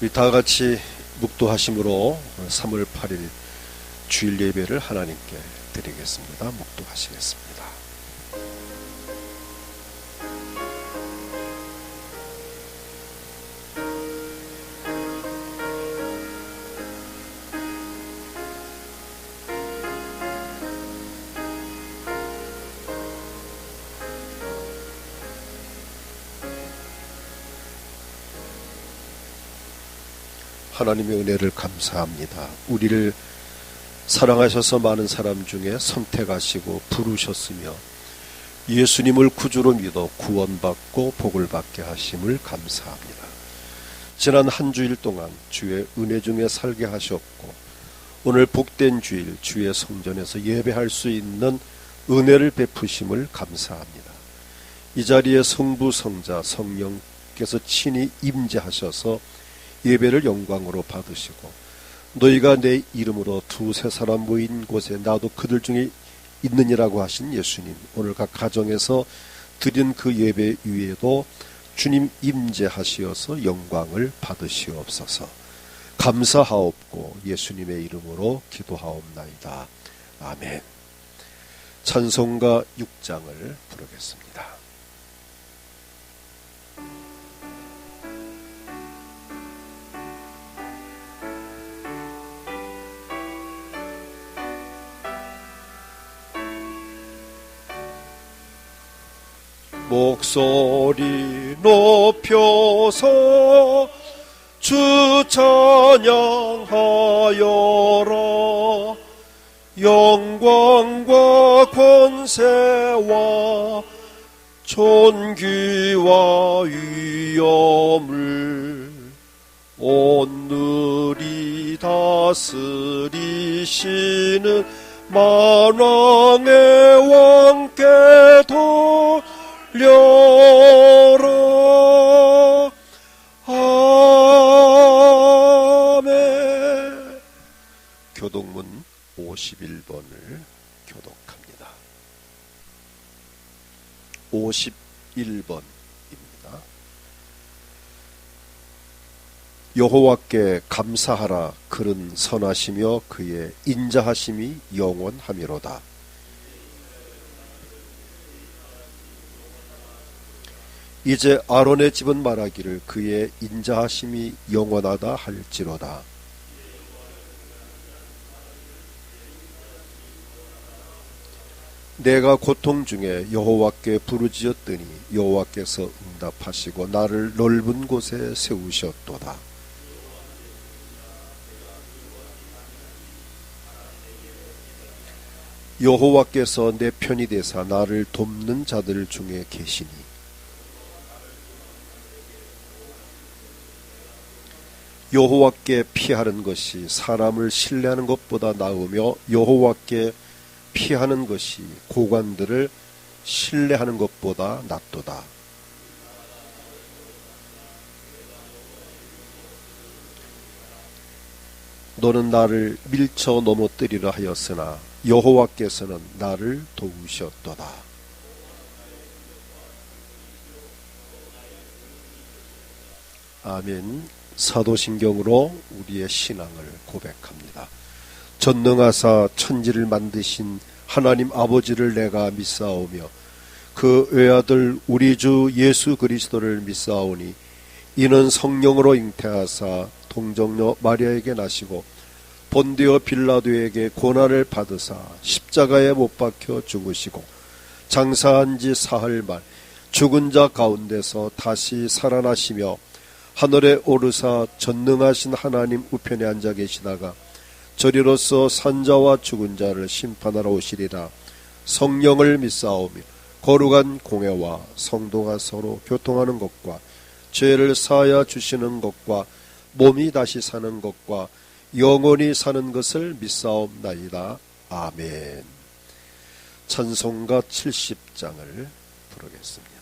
우리 다 같이 묵도하심으로 3월 8일 주일 예배를 하나님께 드리겠습니다. 묵도하시겠습니다. 하나님의 은혜를 감사합니다. 우리를 사랑하셔서 많은 사람 중에 선택하시고 부르셨으며 예수님을 구주로 믿어 구원받고 복을 받게 하심을 감사합니다. 지난 한 주일 동안 주의 은혜 중에 살게 하셨고 오늘 복된 주일 주의 성전에서 예배할 수 있는 은혜를 베푸심을 감사합니다. 이 자리에 성부 성자 성령께서 친히 임재하셔서 예배를 영광으로 받으시고 너희가 내 이름으로 두세 사람 모인 곳에 나도 그들 중에 있느니라고 하신 예수님, 오늘 각 가정에서 드린 그 예배 위에도 주님 임재하시어서 영광을 받으시옵소서. 감사하옵고 예수님의 이름으로 기도하옵나이다. 아멘. 찬송가 6장을 부르겠습니다. 목소리 높여서 주 찬양하여라. 영광과 권세와 존귀와 위엄을 온누리 다스리시는 만왕의 왕께 돌려라. 아멘. 교독문 51번을 교독합니다. 51번입니다. 여호와께 감사하라. 그는 선하시며 그의 인자하심이 영원하미로다. 이제 아론의 집은 말하기를 그의 인자하심이 영원하다 할지로다. 내가 고통 중에 여호와께 부르짖었더니 여호와께서 응답하시고 나를 넓은 곳에 세우셨도다. 여호와께서 내 편이 되사 나를 돕는 자들 중에 계시니 여호와께 피하는 것이 사람을 신뢰하는 것보다 나으며 여호와께 피하는 것이 고관들을 신뢰하는 것보다 낫도다. 너는 나를 밀쳐 넘어뜨리려 하였으나 여호와께서는 나를 도우셨도다. 아멘. 사도신경으로 우리의 신앙을 고백합니다. 전능하사 천지를 만드신 하나님 아버지를 내가 믿사오며 그 외아들 우리 주 예수 그리스도를 믿사오니 이는 성령으로 잉태하사 동정녀 마리아에게 나시고 본디오 빌라도에게 고난을 받으사 십자가에 못 박혀 죽으시고 장사한 지 사흘 만 죽은 자 가운데서 다시 살아나시며 하늘에 오르사 전능하신 하나님 우편에 앉아 계시다가 저리로서 산자와 죽은 자를 심판하러 오시리라. 성령을 믿사오며 거룩한 공회와 성도가 서로 교통하는 것과 죄를 사하여 주시는 것과 몸이 다시 사는 것과 영원히 사는 것을 믿사옵나이다. 아멘. 찬송가 70장을 부르겠습니다.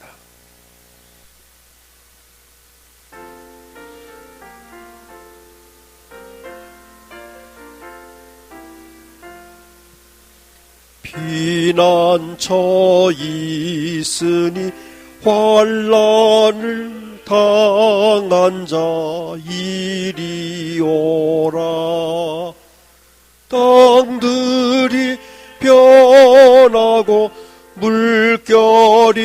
피난처 있으니 환난을 강한 자 이리 오라. 땅들이 변하고 물결이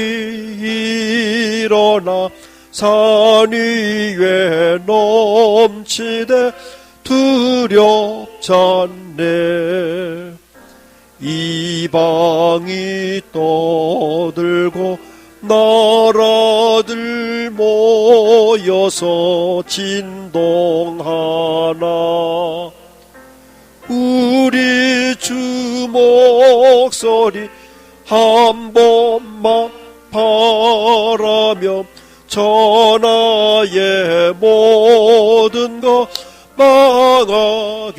일어나 산 위에 넘치되 두렵잖네. 이방이 떠들고 나라들 모여서 진동하나. 우리 주 목소리 한 번만 바라며 천하의 모든 것 망하겠네.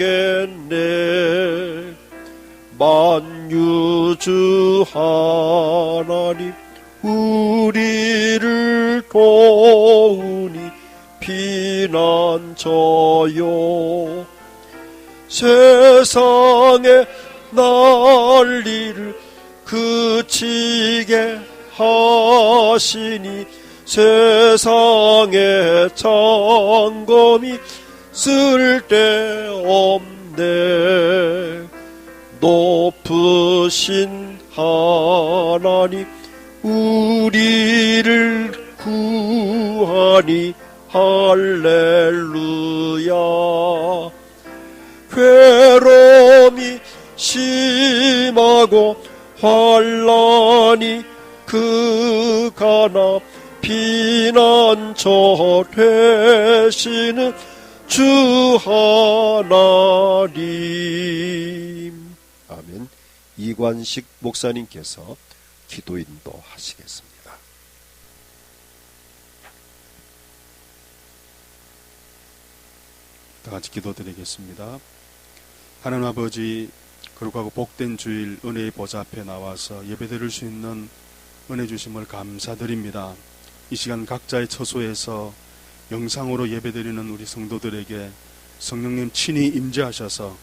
만유주 하나님 우리를 도우니 피난처요. 세상의 난리를 그치게 하시니 세상의 장검이 쓸데없네. 높으신 하나님 우리를 구하니 할렐루야. 괴로움이 심하고 환난이 극하나 피난처 되시는 주 하나님. 아멘. 이관식 목사님께서 기도 인도하시겠습니다. 다 같이 기도드리겠습니다. 하나님 아버지, 거룩하고 복된 주일 은혜의 보좌 앞에 나와서 예배드릴 수 있는 은혜 주심을 감사드립니다. 이 시간 각자의 처소에서 영상으로 예배드리는 우리 성도들에게 성령님 친히 임재하셔서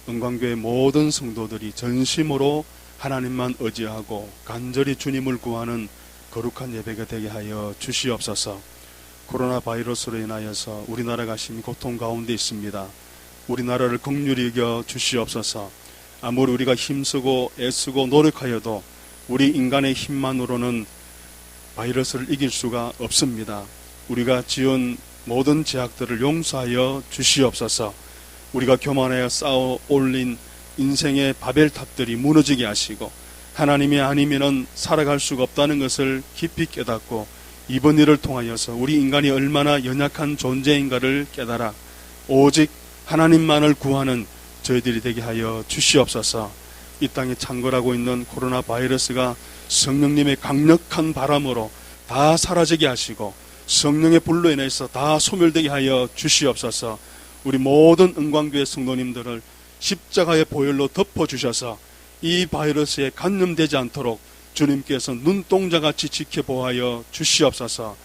은광교회 모든 성도들이 전심으로 하나님만 의지하고 간절히 주님을 구하는 거룩한 예배가 되게 하여 주시옵소서. 코로나 바이러스로 인하여서 우리나라가 심히 고통 가운데 있습니다. 우리나라를 긍휼히 여겨 주시옵소서. 아무리 우리가 힘쓰고 애쓰고 노력하여도 우리 인간의 힘만으로는 바이러스를 이길 수가 없습니다. 우리가 지은 모든 제약들을 용서하여 주시옵소서. 우리가 교만하여 쌓아 올린 인생의 바벨탑들이 무너지게 하시고 하나님이 아니면은 살아갈 수가 없다는 것을 깊이 깨닫고 이번 일을 통하여서 우리 인간이 얼마나 연약한 존재인가를 깨달아 오직 하나님만을 구하는 저희들이 되게 하여 주시옵소서. 이 땅에 창궐하고 있는 코로나 바이러스가 성령님의 강력한 바람으로 다 사라지게 하시고 성령의 불로 인해서 다 소멸되게 하여 주시옵소서. 우리 모든 은광교회 성도님들을 십자가의 보혈로 덮어주셔서 이 바이러스에 감염되지 않도록 주님께서 눈동자같이 지켜보아여 주시옵소서.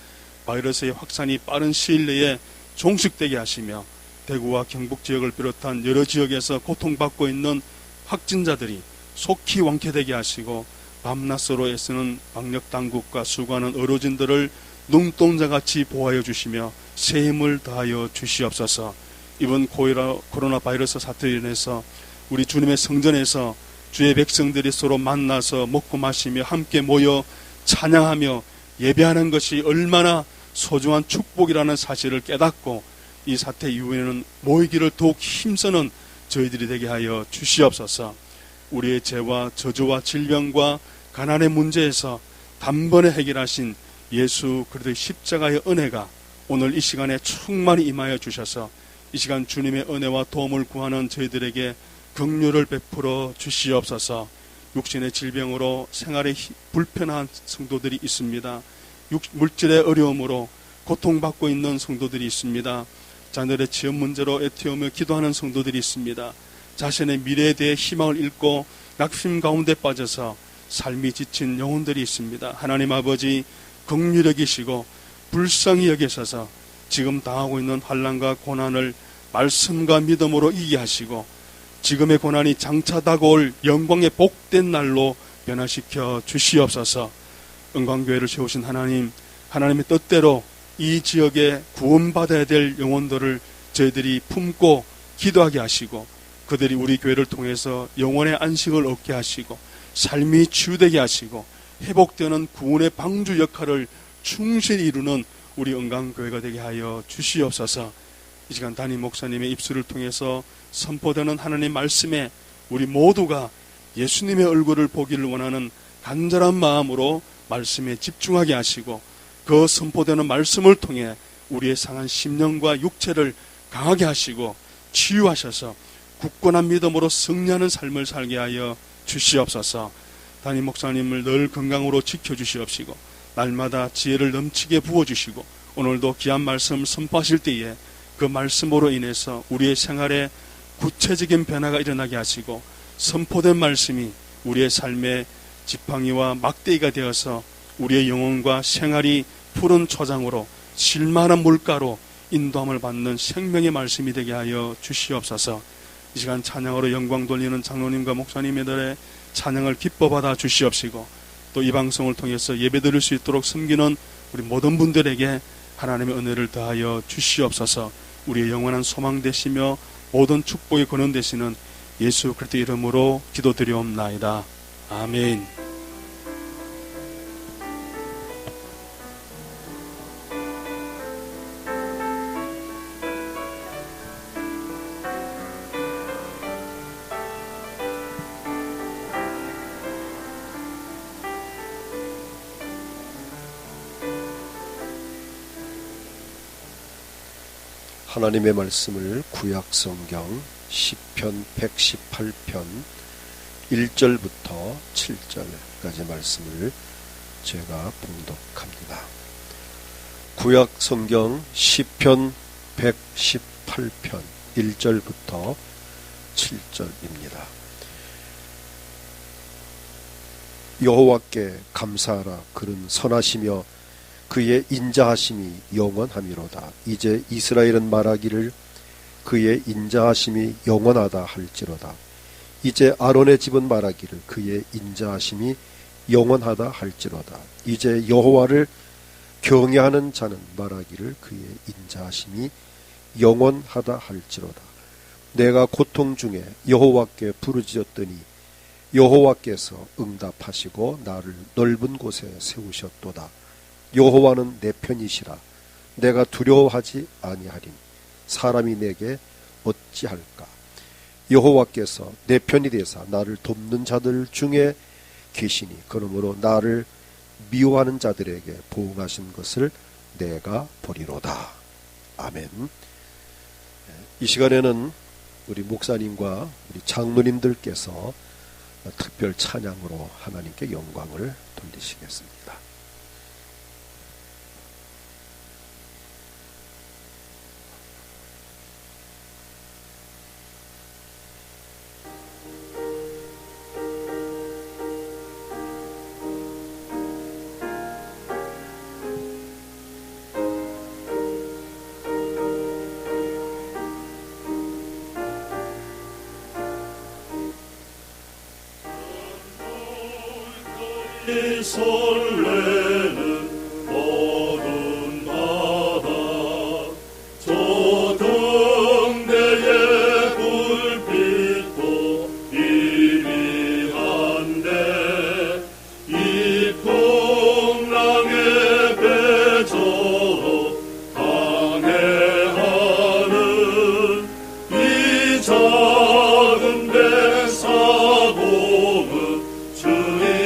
바이러스의 확산이 빠른 시일 내에 종식되게 하시며 대구와 경북 지역을 비롯한 여러 지역에서 고통받고 있는 확진자들이 속히 완쾌되게 하시고 밤낮으로 애쓰는 방역당국과 수고하는 의료진들을 눈동자같이 보호하여 주시며 새 힘을 다하여 주시옵소서. 이번 코로나 바이러스 사태로 인해서 우리 주님의 성전에서 주의 백성들이 서로 만나서 먹고 마시며 함께 모여 찬양하며 예배하는 것이 얼마나 소중한 축복이라는 사실을 깨닫고 이 사태 이후에는 모이기를 더욱 힘쓰는 저희들이 되게 하여 주시옵소서. 우리의 죄와 저주와 질병과 가난의 문제에서 단번에 해결하신 예수 그리스도의 십자가의 은혜가 오늘 이 시간에 충만히 임하여 주셔서 이 시간 주님의 은혜와 도움을 구하는 저희들에게 긍휼을 베풀어 주시옵소서. 육신의 질병으로 생활에 불편한 성도들이 있습니다. 물질의 어려움으로 고통받고 있는 성도들이 있습니다. 자녀의 취업 문제로 애태우며 기도하는 성도들이 있습니다. 자신의 미래에 대해 희망을 잃고 낙심 가운데 빠져서 삶이 지친 영혼들이 있습니다. 하나님 아버지 긍휼히 여기시고 불쌍히 여기셔서 지금 당하고 있는 환난과 고난을 말씀과 믿음으로 이기게 하시고 지금의 고난이 장차 다가올 영광의 복된 날로 변화시켜 주시옵소서. 은광교회를 세우신 하나님, 하나님의 뜻대로 이 지역에 구원받아야 될 영혼들을 저희들이 품고 기도하게 하시고, 그들이 우리 교회를 통해서 영혼의 안식을 얻게 하시고, 삶이 치유되게 하시고, 회복되는 구원의 방주 역할을 충실히 이루는 우리 은강교회가 되게 하여 주시옵소서. 이 시간 담임 목사님의 입술을 통해서 선포되는 하나님의 말씀에 우리 모두가 예수님의 얼굴을 보기를 원하는 간절한 마음으로 말씀에 집중하게 하시고, 그 선포되는 말씀을 통해 우리의 상한 심령과 육체를 강하게 하시고 치유하셔서 굳건한 믿음으로 승리하는 삶을 살게 하여 주시옵소서. 담임 목사님을 늘 건강으로 지켜주시옵시고, 날마다 지혜를 넘치게 부어주시고, 오늘도 귀한 말씀 선포하실 때에 그 말씀으로 인해서 우리의 생활에 구체적인 변화가 일어나게 하시고, 선포된 말씀이 우리의 삶의 지팡이와 막대기가 되어서 우리의 영혼과 생활이 푸른 초장으로 실만한 물가로 인도함을 받는 생명의 말씀이 되게 하여 주시옵소서. 이 시간 찬양으로 영광 돌리는 장로님과 목사님들의 찬양을 기뻐 받아 주시옵시고, 또 이 방송을 통해서 예배드릴 수 있도록 섬기는 우리 모든 분들에게 하나님의 은혜를 더하여 주시옵소서. 우리의 영원한 소망 되시며 모든 축복의 근원 되시는 예수 그리스도 이름으로 기도드리옵나이다. 아멘. 하나님의 말씀을 구약성경 시편 118편 1절부터 7절까지 말씀을 제가 봉독합니다. 구약성경 시편 118편 1절부터 7절입니다. 여호와께 감사하라. 그는 선하시며 그의 인자하심이 영원하미로다. 이제 이스라엘은 말하기를 그의 인자하심이 영원하다 할지로다. 이제 아론의 집은 말하기를 그의 인자하심이 영원하다 할지로다. 이제 여호와를 경외하는 자는 말하기를 그의 인자하심이 영원하다 할지로다. 내가 고통 중에 여호와께 부르짖었더니 여호와께서 응답하시고 나를 넓은 곳에 세우셨도다. 여호와는 내 편이시라. 내가 두려워하지 아니하리니 사람이 내게 어찌할까. 여호와께서 내 편이 되사 나를 돕는 자들 중에 계시니 그러므로 나를 미워하는 자들에게 보응하신 것을 내가 보리로다. 아멘. 이 시간에는 우리 목사님과 우리 장로님들께서 특별 찬양으로 하나님께 영광을 돌리시겠습니다. 설레는 모든 바다 저 등대의 불빛도 희미한데 이 풍랑의 배처럼 강해하는 이 작은 배 사공은 주님이라.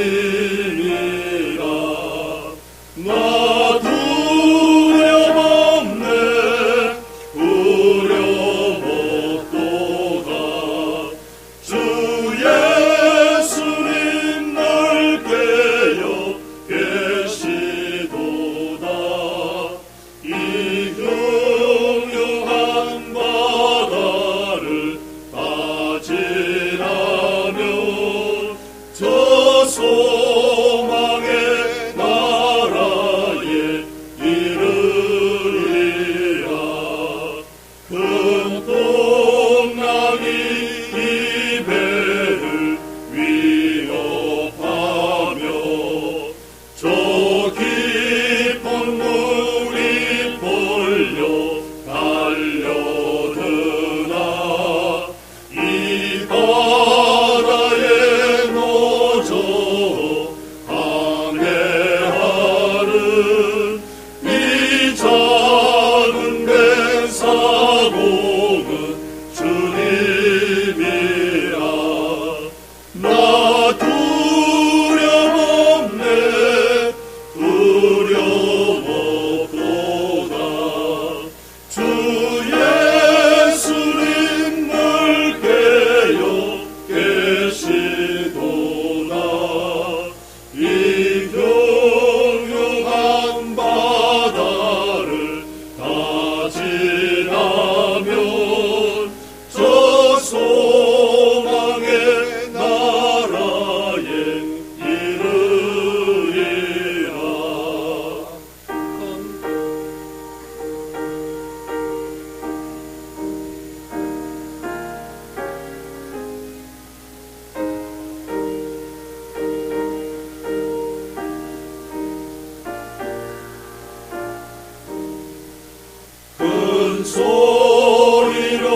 소리로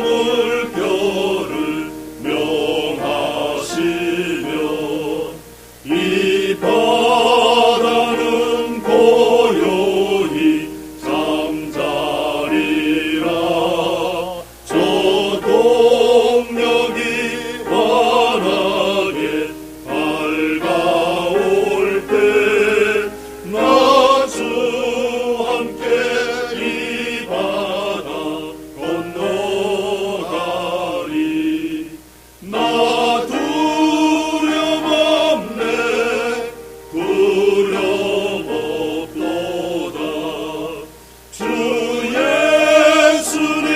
물결을 명하시며 이 바다는 고요히 잠자리라. 저 동력이 환하게 밝아올 때 나 주 함께 이 바다 건너가리. 나 두려움 없네 두려움 없도다. 주 예수님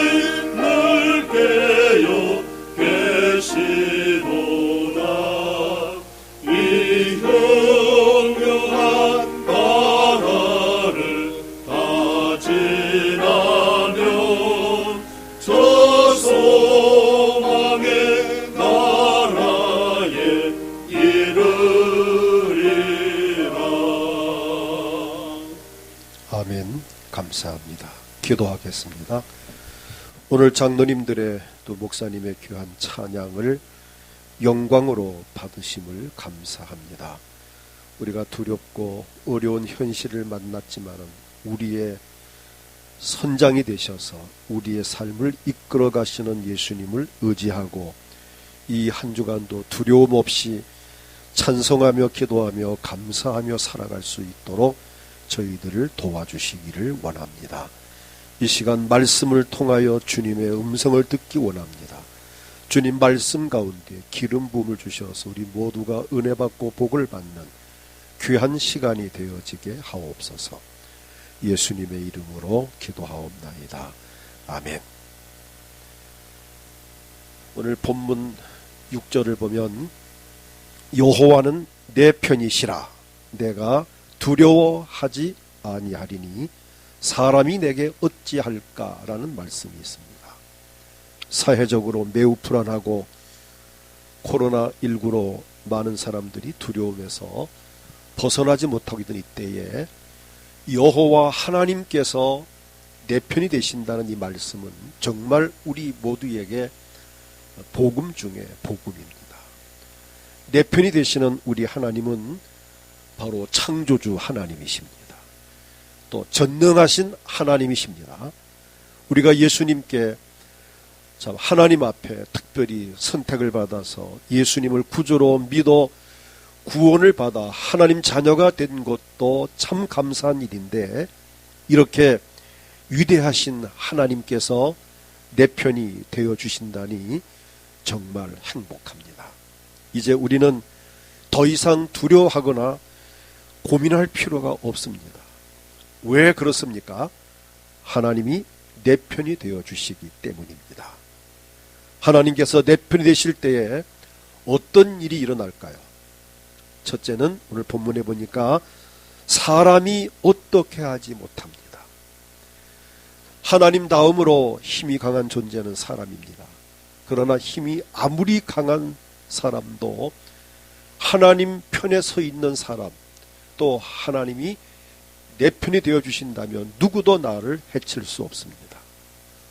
늘 깨어 계시도다. 이 흉흉한 바다를 다 지나면 저 소망의 나라에 이르리라. 아멘. 감사합니다. 기도하겠습니다. 오늘 장로님들의 또 목사님의 귀한 찬양을 영광으로 받으심을 감사합니다. 우리가 두렵고 어려운 현실을 만났지만은 우리의 선장이 되셔서 우리의 삶을 이끌어 가시는 예수님을 의지하고 이 한 주간도 두려움 없이 찬송하며 기도하며 감사하며 살아갈 수 있도록 저희들을 도와주시기를 원합니다. 이 시간 말씀을 통하여 주님의 음성을 듣기 원합니다. 주님 말씀 가운데 기름 부음을 주셔서 우리 모두가 은혜 받고 복을 받는 귀한 시간이 되어지게 하옵소서. 예수님의 이름으로 기도하옵나이다. 아멘. 오늘 본문 6절을 보면 여호와는 내 편이시라. 내가 두려워하지 아니하리니 사람이 내게 어찌할까라는 말씀이 있습니다. 사회적으로 매우 불안하고 코로나19로 많은 사람들이 두려움에서 벗어나지 못하고 있던 이때에 여호와 하나님께서 내 편이 되신다는 이 말씀은 정말 우리 모두에게 복음 중에 복음입니다. 내 편이 되시는 우리 하나님은 바로 창조주 하나님이십니다. 또 전능하신 하나님이십니다. 우리가 예수님께 참 하나님 앞에 특별히 선택을 받아서 예수님을 구주로 믿어 구원을 받아 하나님 자녀가 된 것도 참 감사한 일인데, 이렇게 위대하신 하나님께서 내 편이 되어 주신다니 정말 행복합니다. 이제 우리는 더 이상 두려워하거나 고민할 필요가 없습니다. 왜 그렇습니까? 하나님이 내 편이 되어 주시기 때문입니다. 하나님께서 내 편이 되실 때에 어떤 일이 일어날까요? 첫째는 오늘 본문에 보니까 사람이 어떻게 하지 못합니다. 하나님 다음으로 힘이 강한 존재는 사람입니다. 그러나 힘이 아무리 강한 사람도 하나님 편에 서 있는 사람, 또 하나님이 내 편이 되어 주신다면 누구도 나를 해칠 수 없습니다.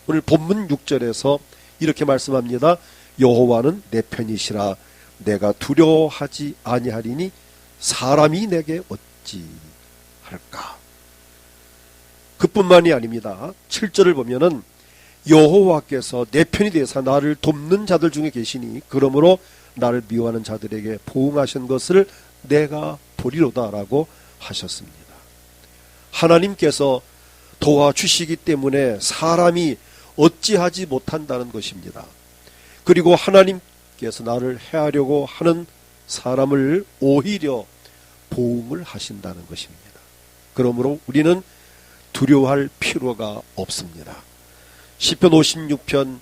오늘 본문 6절에서 이렇게 말씀합니다. 여호와는 내 편이시라. 내가 두려워하지 아니하리니 사람이 내게 어찌할까. 그뿐만이 아닙니다. 7절을 보면은 여호와께서 내 편이 되사 나를 돕는 자들 중에 계시니 그러므로 나를 미워하는 자들에게 보응하신 것을 내가 보리로다라고 하셨습니다. 하나님께서 도와주시기 때문에 사람이 어찌하지 못한다는 것입니다. 그리고 하나님께서 나를 해하려고 하는 사람을 오히려 보응을 하신다는 것입니다. 그러므로 우리는 두려워할 필요가 없습니다. 시편 56편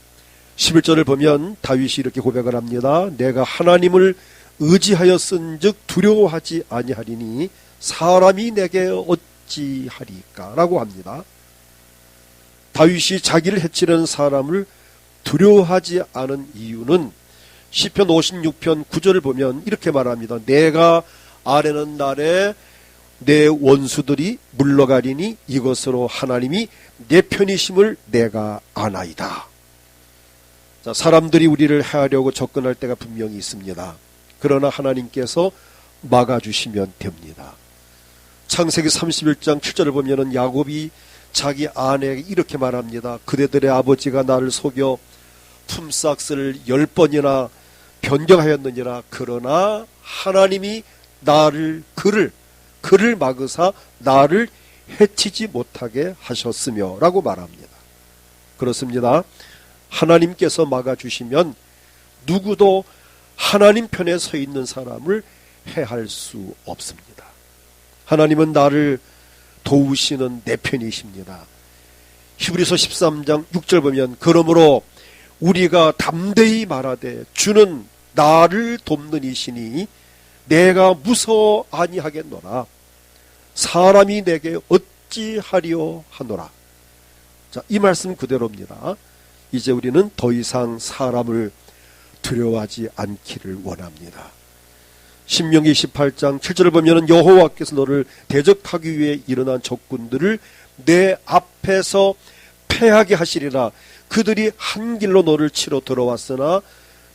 11절을 보면 다윗이 이렇게 고백을 합니다. 내가 하나님을 의지하였은즉 두려워하지 아니하리니 사람이 내게 어찌하리까 라고 합니다. 다윗이 자기를 해치는 사람을 두려워하지 않은 이유는 시편 56편 9절을 보면 이렇게 말합니다. 내가 아뢰는 날에 내 원수들이 물러가리니 이것으로 하나님이 내 편이심을 내가 아나이다. 자, 사람들이 우리를 해하려고 접근할 때가 분명히 있습니다. 그러나 하나님께서 막아주시면 됩니다. 창세기 31장 7절을 보면은 야곱이 자기 아내에게 이렇게 말합니다. 그대들의 아버지가 나를 속여 품삯을 10번이나 변경하였느니라. 그러나 하나님이 나를 그를 막으사 나를 해치지 못하게 하셨으며 라고 말합니다. 그렇습니다. 하나님께서 막아주시면 누구도 하나님 편에 서 있는 사람을 해할 수 없습니다. 하나님은 나를 도우시는 내 편이십니다. 히브리서 13장 6절 보면 그러므로 우리가 담대히 말하되 주는 나를 돕는 이시니 내가 무서워 아니하겠노라. 사람이 내게 어찌하리요 하노라. 자, 이 말씀 그대로입니다. 이제 우리는 더 이상 사람을 두려워하지 않기를 원합니다. 신명기 18장 7절을 보면 여호와께서 너를 대적하기 위해 일어난 적군들을 내 앞에서 패하게 하시리라. 그들이 한 길로 너를 치러 들어왔으나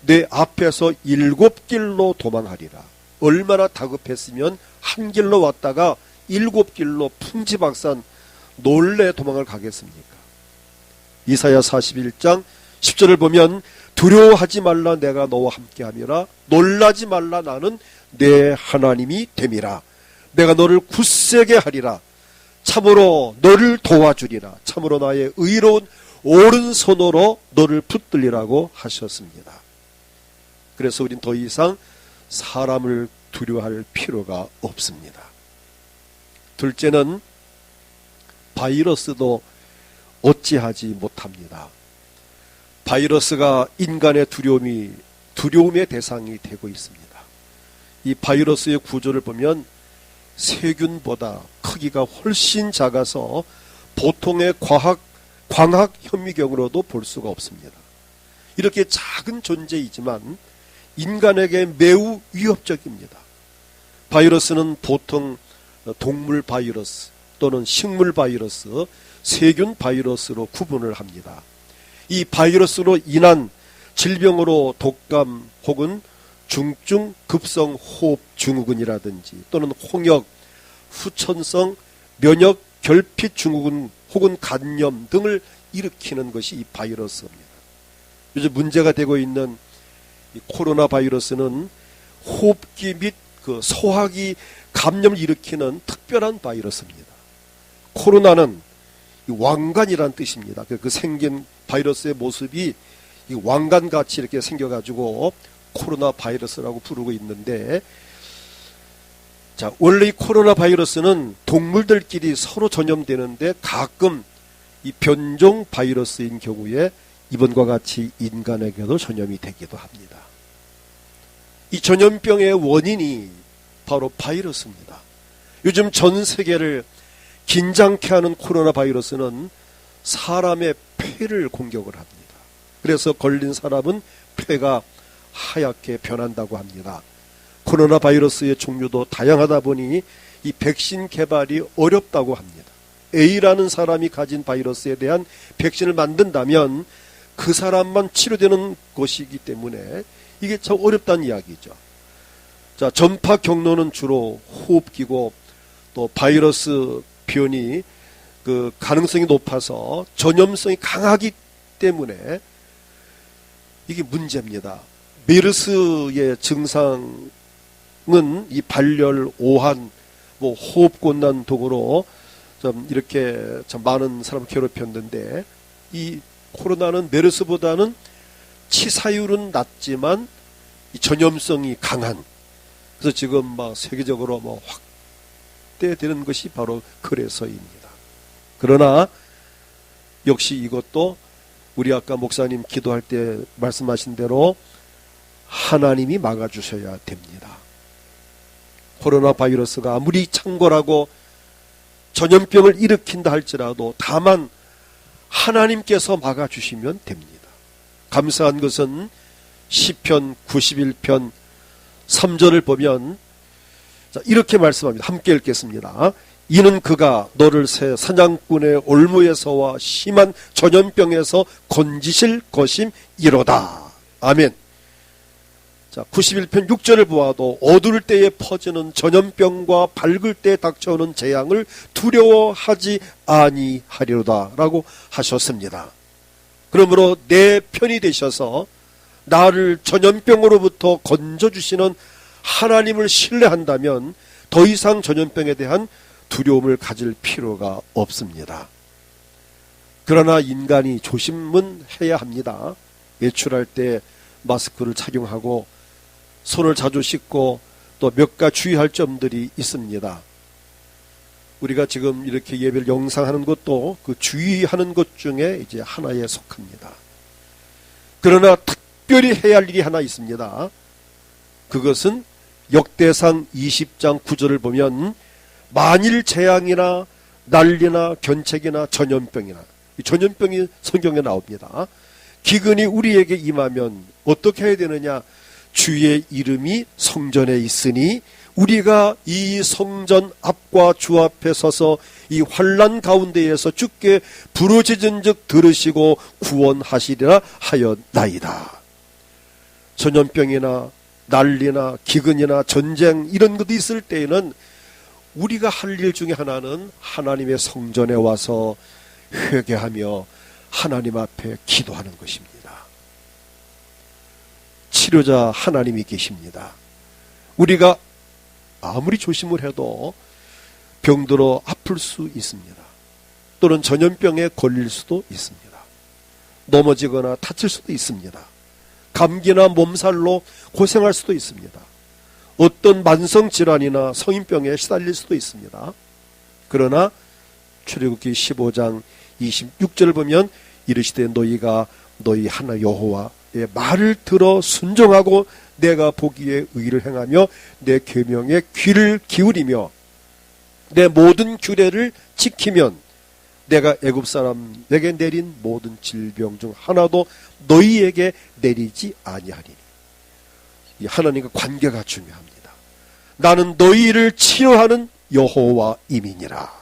내 앞에서 7길로 도망하리라. 얼마나 다급했으면 한 길로 왔다가 7길로 풍지박산 놀래 도망을 가겠습니까? 이사야 41장 10절을 보면 두려워하지 말라 내가 너와 함께함이라. 놀라지 말라 나는 내 하나님이 됨이라. 내가 너를 굳세게 하리라. 참으로 너를 도와주리라. 참으로 나의 의로운 오른손으로 너를 붙들리라고 하셨습니다. 그래서 우린 더 이상 사람을 두려워할 필요가 없습니다. 둘째는 바이러스도 어찌하지 못합니다. 바이러스가 인간의 두려움의 대상이 되고 있습니다. 이 바이러스의 구조를 보면 세균보다 크기가 훨씬 작아서 보통의 광학 현미경으로도 볼 수가 없습니다. 이렇게 작은 존재이지만 인간에게 매우 위협적입니다. 바이러스는 보통 동물 바이러스 또는 식물 바이러스, 세균 바이러스로 구분을 합니다. 이 바이러스로 인한 질병으로 독감 혹은 중증 급성 호흡 증후군이라든지 또는 홍역, 후천성 면역 결핍 증후군 혹은 간염 등을 일으키는 것이 이 바이러스입니다. 요즘 문제가 되고 있는 이 코로나 바이러스는 호흡기 및 그 소화기 감염을 일으키는 특별한 바이러스입니다. 코로나는 왕관이란 뜻입니다. 그 생긴 바이러스의 모습이 이 왕관같이 이렇게 생겨가지고 코로나 바이러스라고 부르고 있는데, 자, 원래 이 코로나 바이러스는 동물들끼리 서로 전염되는데 가끔 이 변종 바이러스인 경우에 이번과 같이 인간에게도 전염이 되기도 합니다. 이 전염병의 원인이 바로 바이러스입니다. 요즘 전 세계를 긴장케 하는 코로나 바이러스는 사람의 폐를 공격을 합니다. 그래서 걸린 사람은 폐가 하얗게 변한다고 합니다. 코로나 바이러스의 종류도 다양하다 보니 이 백신 개발이 어렵다고 합니다. A라는 사람이 가진 바이러스에 대한 백신을 만든다면 그 사람만 치료되는 것이기 때문에 이게 참 어렵다는 이야기죠. 자, 전파 경로는 주로 호흡기고 또 바이러스 변이 그 가능성이 높아서 전염성이 강하기 때문에 이게 문제입니다. 메르스의 증상은 이 발열, 오한, 호흡곤란 등으로 좀 이렇게 참 많은 사람을 괴롭혔는데, 이 코로나는 메르스보다는 치사율은 낮지만 이 전염성이 강한, 그래서 지금 세계적으로 확대되는 것이 바로 그래서입니다. 그러나 역시 이것도 우리 아까 목사님 기도할 때 말씀하신 대로 하나님이 막아주셔야 됩니다. 코로나 바이러스가 아무리 창궐하고 전염병을 일으킨다 할지라도 다만 하나님께서 막아주시면 됩니다. 감사한 것은 시편 91편 3절을 보면 자, 이렇게 말씀합니다. 함께 읽겠습니다. 이는 그가 너를 새 사냥꾼의 올무에서와 심한 전염병에서 건지실 것임이로다. 아멘. 자, 91편 6절을 보아도 어두울 때에 퍼지는 전염병과 밝을 때에 닥쳐오는 재앙을 두려워하지 아니하리로다 라고 하셨습니다. 그러므로 내 편이 되셔서 나를 전염병으로부터 건져주시는 하나님을 신뢰한다면 더 이상 전염병에 대한 두려움을 가질 필요가 없습니다. 그러나 인간이 조심은 해야 합니다. 외출할 때 마스크를 착용하고 손을 자주 씻고 또 몇 가지 주의할 점들이 있습니다. 우리가 지금 이렇게 예배를 영상하는 것도 그 주의하는 것 중에 이제 하나에 속합니다. 그러나 특별히 해야 할 일이 하나 있습니다. 그것은 역대상 20장 9절을 보면 만일 재앙이나 난리나 견책이나 전염병이나, 이 전염병이 성경에 나옵니다. 기근이 우리에게 임하면 어떻게 해야 되느냐? 주의 이름이 성전에 있으니 우리가 이 성전 앞과 주 앞에 서서 이 환난 가운데에서 주께 부르짖은 즉 들으시고 구원하시리라 하였나이다. 전염병이나 난리나 기근이나 전쟁 이런 것도 있을 때에는 우리가 할 일 중에 하나는 하나님의 성전에 와서 회개하며 하나님 앞에 기도하는 것입니다. 치료자 하나님이 계십니다. 우리가 아무리 조심을 해도 병들어 아플 수 있습니다. 또는 전염병에 걸릴 수도 있습니다. 넘어지거나 다칠 수도 있습니다. 감기나 몸살로 고생할 수도 있습니다. 어떤 만성질환이나 성인병에 시달릴 수도 있습니다. 그러나 출애굽기 15장 26절을 보면 이르시되 너희가 너희 하나 여호와의 말을 들어 순종하고 내가 보기에 의를 행하며 내 계명에 귀를 기울이며 내 모든 규례를 지키면 내가 애굽 사람에게 내린 모든 질병 중 하나도 너희에게 내리지 아니하리니. 이 하나님과 관계가 중요합니다. 나는 너희를 치료하는 여호와임이니라.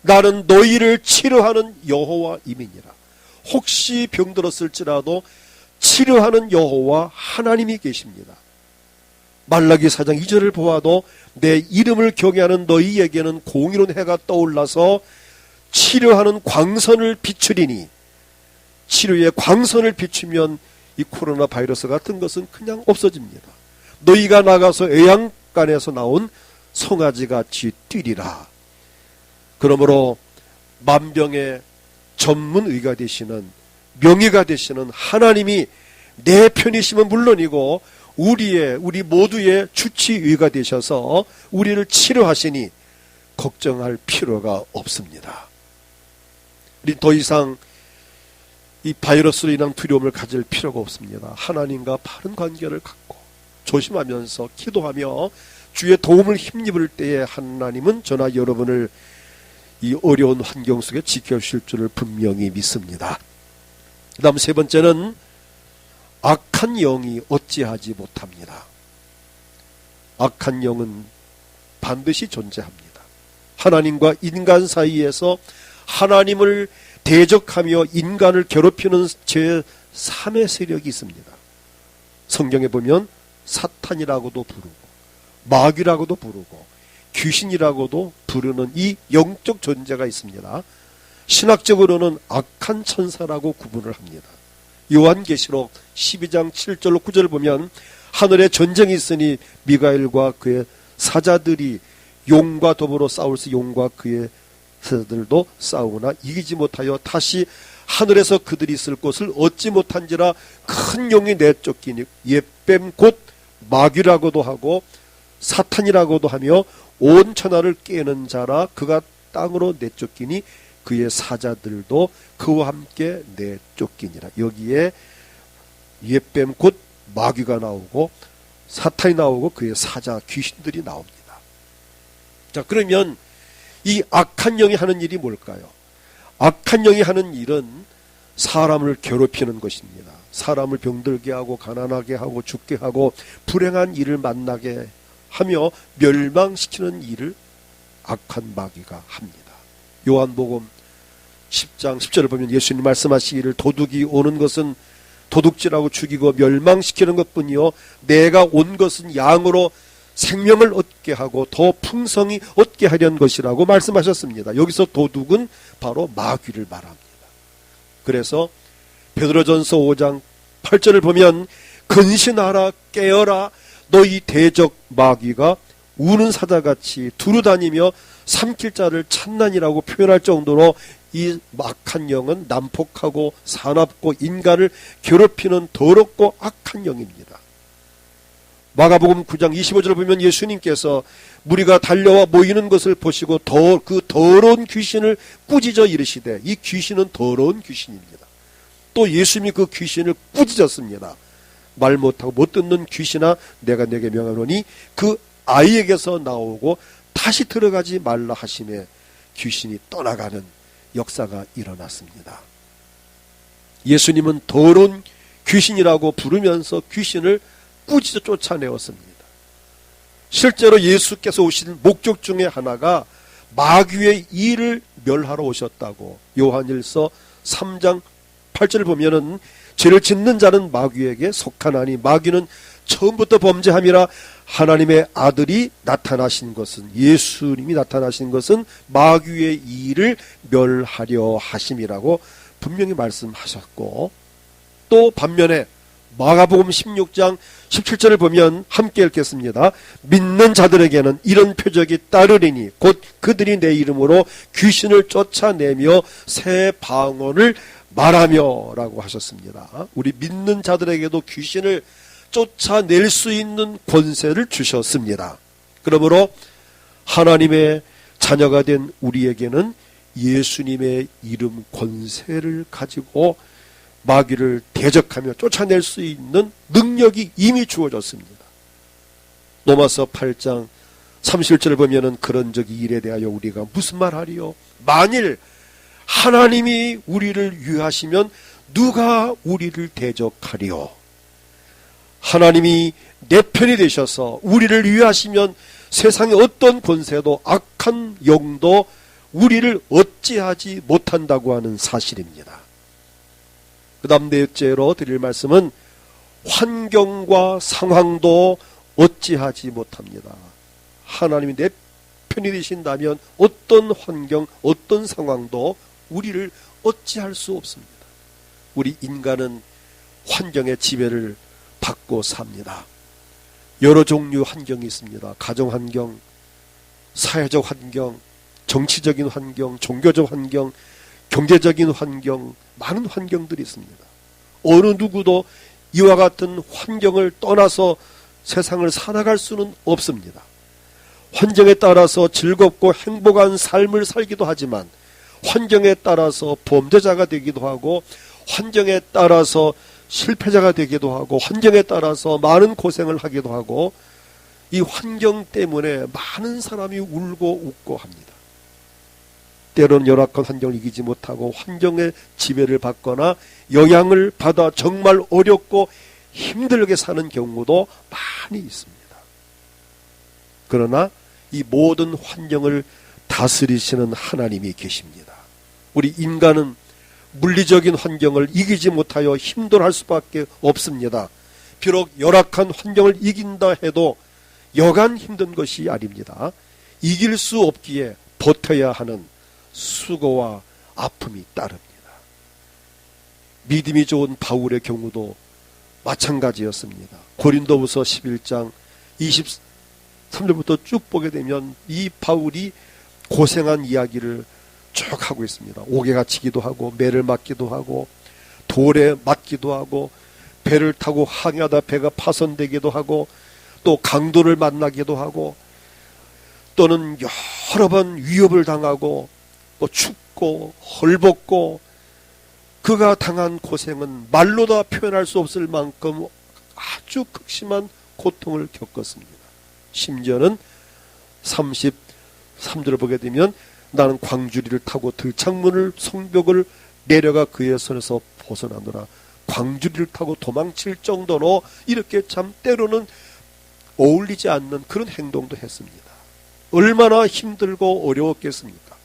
나는 너희를 치료하는 여호와임이니라. 혹시 병들었을지라도 치료하는 여호와 하나님이 계십니다. 말라기 4장 2절을 보아도 내 이름을 경외하는 너희에게는 공의로운 해가 떠올라서 치료하는 광선을 비추리니, 치료의 광선을 비추면 이 코로나 바이러스 같은 것은 그냥 없어집니다. 너희가 나가서 애양간에서 나온 송아지같이 뛰리라. 그러므로 만병의 전문의가 되시는, 명의가 되시는 하나님이 내 편이시면 물론이고 우리 모두의 주치의가 되셔서 우리를 치료하시니 걱정할 필요가 없습니다. 우리 더 이상 이 바이러스로 인한 두려움을 가질 필요가 없습니다. 하나님과 바른 관계를 갖고 조심하면서 기도하며 주의 도움을 힘입을 때에 하나님은 저나 여러분을 이 어려운 환경 속에 지켜주실 줄을 분명히 믿습니다. 그 다음 세 번째는 악한 영이 어찌하지 못합니다. 악한 영은 반드시 존재합니다. 하나님과 인간 사이에서 하나님을 대적하며 인간을 괴롭히는 제3의 세력이 있습니다. 성경에 보면 사탄이라고도 부르고 마귀라고도 부르고 귀신이라고도 부르는 이 영적 존재가 있습니다. 신학적으로는 악한 천사라고 구분을 합니다. 요한계시록 12장 7절로 9절을 보면 하늘에 전쟁이 있으니 미가엘과 그의 사자들이 용과 더불어 싸울서 용과 그의 사자들도 싸우나 이기지 못하여 다시 하늘에서 그들이 있을 곳을 얻지 못한지라 큰 용이 내쫓기니 옛뱀 곧 마귀라고도 하고 사탄이라고도 하며 온 천하를 깨는 자라 그가 땅으로 내쫓기니 그의 사자들도 그와 함께 내쫓기니라. 여기에 옛뱀 곧 마귀가 나오고 사탄이 나오고 그의 사자 귀신들이 나옵니다. 자, 그러면 이 악한 영이 하는 일이 뭘까요? 악한 영이 하는 일은 사람을 괴롭히는 것입니다. 사람을 병들게 하고 가난하게 하고 죽게 하고 불행한 일을 만나게 하며 멸망시키는 일을 악한 마귀가 합니다. 요한복음 10장 10절을 보면 예수님 말씀하시기를 도둑이 오는 것은 도둑질하고 죽이고 멸망시키는 것뿐이요 내가 온 것은 양으로 생명을 얻게 하고 더 풍성히 얻게 하려는 것이라고 말씀하셨습니다. 여기서 도둑은 바로 마귀를 말합니다. 그래서 베드로전서 5장 8절을 보면 근신하라 깨어라 너희 대적 마귀가 우는 사자같이 두루다니며 삼킬 자를 찾나니라고 표현할 정도로 이 악한 영은 난폭하고 사납고 인간을 괴롭히는 더럽고 악한 영입니다. 마가복음 9장 25절을 보면 예수님께서 무리가 달려와 모이는 것을 보시고 그 더러운 귀신을 꾸짖어 이르시되 이 귀신은 더러운 귀신입니다. 또 예수님이 그 귀신을 꾸짖었습니다. 말 못하고 못 듣는 귀신아 내가 내게 명하노니 그 아이에게서 나오고 다시 들어가지 말라 하심에 귀신이 떠나가는 역사가 일어났습니다. 예수님은 더러운 귀신이라고 부르면서 귀신을 꾸짖어 쫓아내었습니다. 실제로 예수께서 오신 목적 중에 하나가 마귀의 일을 멸하러 오셨다고 요한일서 3장 8절을 보면은 죄를 짓는 자는 마귀에게 속하나니 마귀는 처음부터 범죄함이라 하나님의 아들이 나타나신 것은 예수님이 나타나신 것은 마귀의 일을 멸하려 하심이라고 분명히 말씀하셨고 또 반면에 마가복음 16장 17절을 보면 함께 읽겠습니다. 믿는 자들에게는 이런 표적이 따르리니 곧 그들이 내 이름으로 귀신을 쫓아내며 새 방언을 말하며 라고 하셨습니다. 우리 믿는 자들에게도 귀신을 쫓아낼 수 있는 권세를 주셨습니다. 그러므로 하나님의 자녀가 된 우리에게는 예수님의 이름 권세를 가지고 마귀를 대적하며 쫓아낼 수 있는 능력이 이미 주어졌습니다. 로마서 8장 31절을 보면은 그런 적 이 일에 대하여 우리가 무슨 말하리요? 만일 하나님이 우리를 위하시면 누가 우리를 대적하리요? 하나님이 내 편이 되셔서 우리를 위하시면 세상의 어떤 권세도 악한 영도 우리를 어찌하지 못한다고 하는 사실입니다. 그 다음 넷째로 드릴 말씀은 환경과 상황도 어찌하지 못합니다. 하나님이 내 편이 되신다면 어떤 환경, 어떤 상황도 우리를 어찌할 수 없습니다. 우리 인간은 환경의 지배를 받고 삽니다. 여러 종류 환경이 있습니다. 가정 환경, 사회적 환경, 정치적인 환경, 종교적 환경, 경제적인 환경, 많은 환경들이 있습니다. 어느 누구도 이와 같은 환경을 떠나서 세상을 살아갈 수는 없습니다. 환경에 따라서 즐겁고 행복한 삶을 살기도 하지만 환경에 따라서 범죄자가 되기도 하고 환경에 따라서 실패자가 되기도 하고 환경에 따라서 많은 고생을 하기도 하고 이 환경 때문에 많은 사람이 울고 웃고 합니다. 때로는 열악한 환경을 이기지 못하고 환경의 지배를 받거나 영향을 받아 정말 어렵고 힘들게 사는 경우도 많이 있습니다. 그러나 이 모든 환경을 다스리시는 하나님이 계십니다. 우리 인간은 물리적인 환경을 이기지 못하여 힘들어할 수밖에 없습니다. 비록 열악한 환경을 이긴다 해도 여간 힘든 것이 아닙니다. 이길 수 없기에 버텨야 하는 수고와 아픔이 따릅니다. 믿음이 좋은 바울의 경우도 마찬가지였습니다. 고린도후서 11장 23절부터 쭉 보게 되면 이 바울이 고생한 이야기를 쭉 하고 있습니다. 옥에 갇히기도 하고 매를 맞기도 하고 돌에 맞기도 하고 배를 타고 항해하다 배가 파손되기도 하고 또 강도를 만나기도 하고 또는 여러 번 위협을 당하고 또 춥고 헐벗고 그가 당한 고생은 말로 다 표현할 수 없을 만큼 아주 극심한 고통을 겪었습니다. 심지어는 33절을 보게 되면 나는 광주리를 타고 들창문을 성벽을 내려가 그의 손에서 벗어나노라. 광주리를 타고 도망칠 정도로 이렇게 참 때로는 어울리지 않는 그런 행동도 했습니다. 얼마나 힘들고 어려웠겠습니까?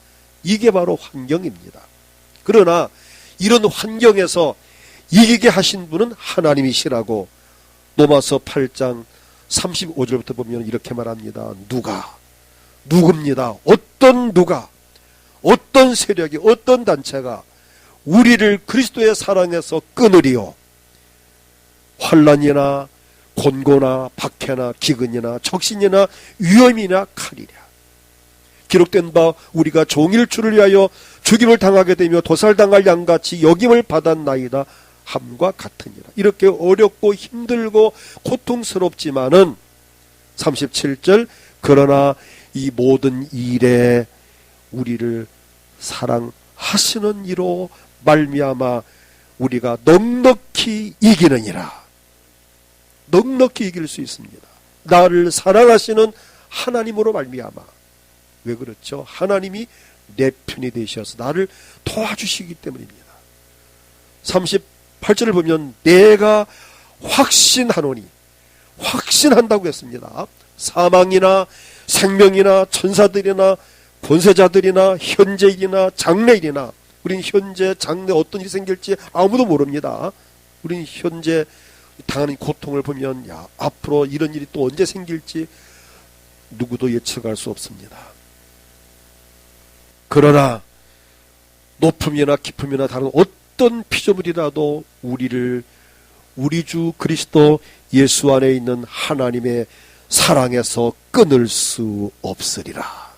이게 바로 환경입니다. 그러나 이런 환경에서 이기게 하신 분은 하나님이시라고 로마서 8장 35절부터 보면 이렇게 말합니다. 누굽니다. 어떤 세력이, 어떤 단체가 우리를 그리스도의 사랑에서 끊으리요. 환난이나 곤고나 박해나 기근이나 적신이나 위험이나 칼이랴. 기록된 바 우리가 종일주를 위하여 죽임을 당하게 되며 도살당할 양같이 여김을 받았나이다 함과 같으니라. 이렇게 어렵고 힘들고 고통스럽지만은 37절 그러나 이 모든 일에 우리를 사랑하시는 이로 말미암아 우리가 넉넉히 이기느니라. 넉넉히 이길 수 있습니다. 나를 사랑하시는 하나님으로 말미암아. 왜 그렇죠? 하나님이 내 편이 되셔서 나를 도와주시기 때문입니다. 38절을 보면 내가 확신하노니, 확신한다고 했습니다. 사망이나 생명이나 천사들이나 권세자들이나 현재일이나 장래일이나, 우린 현재 장래 어떤 일이 생길지 아무도 모릅니다. 우린 현재 당하는 고통을 보면 앞으로 이런 일이 또 언제 생길지 누구도 예측할 수 없습니다. 그러나 높음이나 깊음이나 다른 어떤 피조물이라도 우리를 우리 주 그리스도 예수 안에 있는 하나님의 사랑에서 끊을 수 없으리라.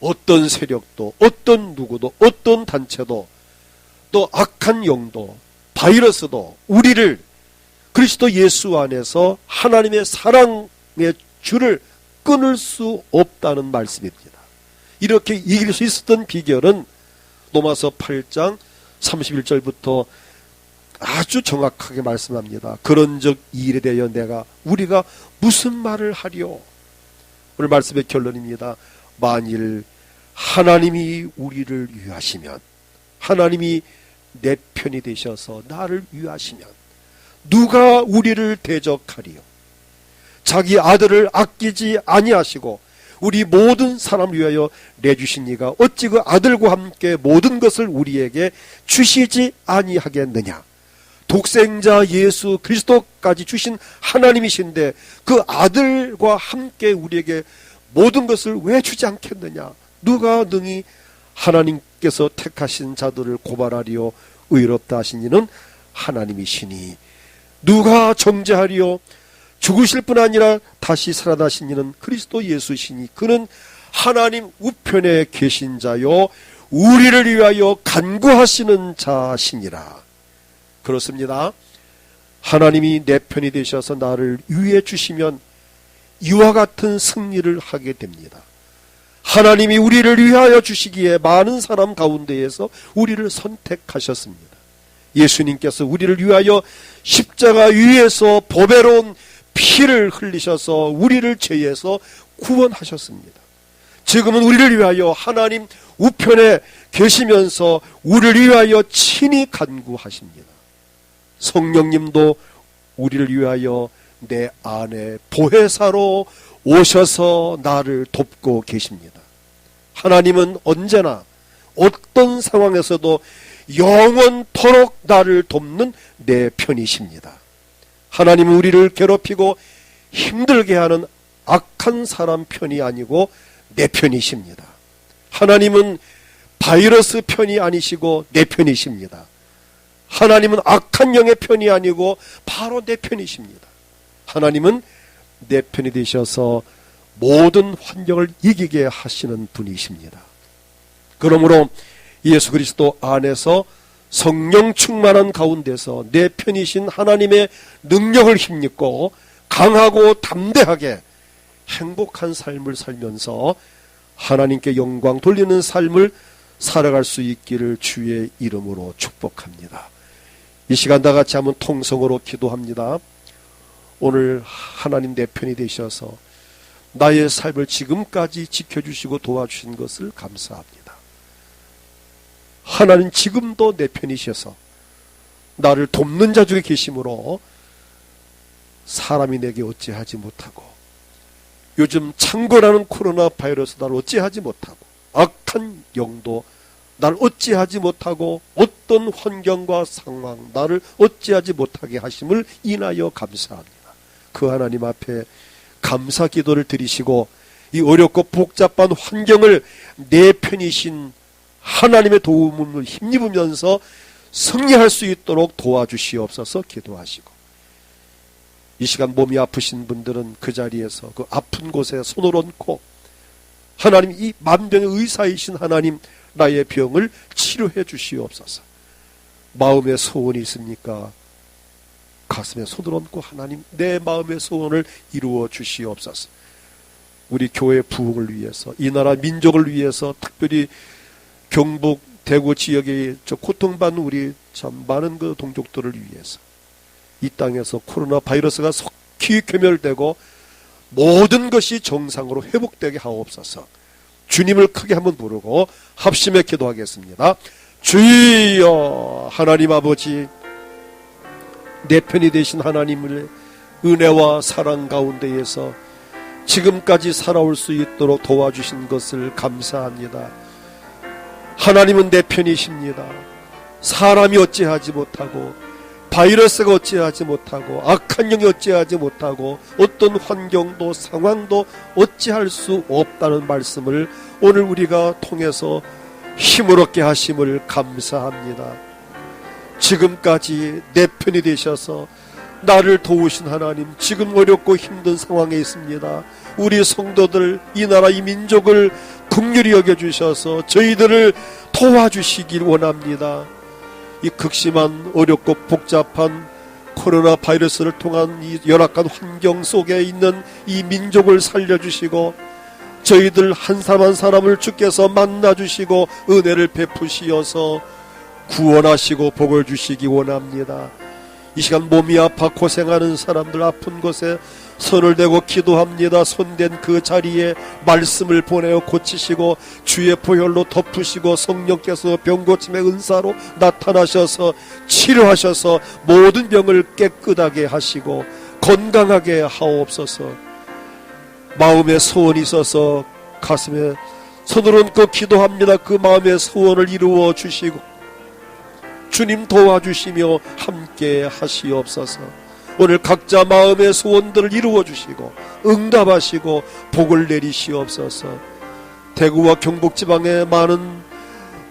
어떤 세력도, 어떤 누구도, 어떤 단체도, 또 악한 영도, 바이러스도 우리를 그리스도 예수 안에서 하나님의 사랑의 줄을 끊을 수 없다는 말씀입니다. 이렇게 이길 수 있었던 비결은 로마서 8장 31절부터 아주 정확하게 말씀합니다. 그런즉 이 일에 대하여 우리가 무슨 말을 하리요? 오늘 말씀의 결론입니다. 만일 하나님이 우리를 위하시면, 하나님이 내 편이 되셔서 나를 위하시면 누가 우리를 대적하리요? 자기 아들을 아끼지 아니하시고 우리 모든 사람을 위하여 내주신 이가 어찌 그 아들과 함께 모든 것을 우리에게 주시지 아니하겠느냐? 독생자 예수 그리스도까지 주신 하나님이신데 그 아들과 함께 우리에게 모든 것을 왜 주지 않겠느냐? 누가 능히 하나님께서 택하신 자들을 고발하리요? 의롭다 하신 이는 하나님이시니 누가 정죄하리요? 죽으실 뿐 아니라 다시 살아나신 이는 그리스도 예수시니 그는 하나님 우편에 계신 자요 우리를 위하여 간구하시는 자시니라. 그렇습니다. 하나님이 내 편이 되셔서 나를 위해 주시면 이와 같은 승리를 하게 됩니다. 하나님이 우리를 위하여 주시기에 많은 사람 가운데에서 우리를 선택하셨습니다. 예수님께서 우리를 위하여 십자가 위에서 보배로운 피를 흘리셔서 우리를 죄에서 구원하셨습니다. 지금은 우리를 위하여 하나님 우편에 계시면서 우리를 위하여 친히 간구하십니다. 성령님도 우리를 위하여 내 안에 보혜사로 오셔서 나를 돕고 계십니다. 하나님은 언제나 어떤 상황에서도 영원토록 나를 돕는 내 편이십니다. 하나님은 우리를 괴롭히고 힘들게 하는 악한 사람 편이 아니고 내 편이십니다. 하나님은 바이러스 편이 아니시고 내 편이십니다. 하나님은 악한 영의 편이 아니고 바로 내 편이십니다. 하나님은 내 편이 되셔서 모든 환경을 이기게 하시는 분이십니다. 그러므로 예수 그리스도 안에서 성령 충만한 가운데서 내 편이신 하나님의 능력을 힘입고 강하고 담대하게 행복한 삶을 살면서 하나님께 영광 돌리는 삶을 살아갈 수 있기를 주의 이름으로 축복합니다. 이 시간 다 같이 한번 통성으로 기도합니다. 오늘 하나님 내 편이 되셔서 나의 삶을 지금까지 지켜주시고 도와주신 것을 감사합니다. 하나님 지금도 내 편이셔서 나를 돕는 자 중에 계심으로 사람이 내게 어찌하지 못하고, 요즘 창궐하는 코로나 바이러스 날 어찌하지 못하고, 악한 영도 날 어찌하지 못하고, 어떤 환경과 상황 나를 어찌하지 못하게 하심을 인하여 감사합니다. 그 하나님 앞에 감사 기도를 드리시고, 이 어렵고 복잡한 환경을 내 편이신 하나님의 도움을 힘입으면서 승리할 수 있도록 도와주시옵소서 기도하시고, 이 시간 몸이 아프신 분들은 그 자리에서 그 아픈 곳에 손을 얹고, 하나님, 이 만병의 의사이신 하나님, 나의 병을 치료해 주시옵소서. 마음의 소원이 있습니까? 가슴에 손을 얹고, 하나님, 내 마음의 소원을 이루어 주시옵소서. 우리 교회 부흥을 위해서, 이 나라 민족을 위해서, 특별히 경북 대구 지역의 저 고통받는 우리 참 많은 그 동족들을 위해서, 이 땅에서 코로나 바이러스가 속히 괴멸되고 모든 것이 정상으로 회복되게 하옵소서. 주님을 크게 한번 부르고 합심해 기도하겠습니다. 주여, 하나님 아버지, 내 편이 되신 하나님을 은혜와 사랑 가운데에서 지금까지 살아올 수 있도록 도와주신 것을 감사합니다. 하나님은 내 편이십니다. 사람이 어찌하지 못하고, 바이러스가 어찌하지 못하고, 악한 영이 어찌하지 못하고, 어떤 환경도 상황도 어찌할 수 없다는 말씀을 오늘 우리가 통해서 힘을 얻게 하심을 감사합니다. 지금까지 내 편이 되셔서 나를 도우신 하나님, 지금 어렵고 힘든 상황에 있습니다. 우리 성도들, 이 나라 이 민족을 긍휼히 여겨주셔서 저희들을 도와주시길 원합니다. 이 극심한 어렵고 복잡한 코로나 바이러스를 통한 이 열악한 환경 속에 있는 이 민족을 살려주시고, 저희들 한 사람 한 사람을 주께서 만나주시고 은혜를 베푸시어서 구원하시고 복을 주시기 원합니다. 이 시간 몸이 아파 고생하는 사람들, 아픈 곳에 손을 대고 기도합니다. 손댄 그 자리에 말씀을 보내어 고치시고 주의 보혈로 덮으시고 성령께서 병고침의 은사로 나타나셔서 치료하셔서 모든 병을 깨끗하게 하시고 건강하게 하옵소서. 마음에 소원이 있어서 가슴에 손을 얹고 기도합니다. 그 마음의 소원을 이루어 주시고 주님 도와주시며 함께 하시옵소서. 오늘 각자 마음의 소원들을 이루어 주시고 응답하시고 복을 내리시옵소서. 대구와 경북지방에 많은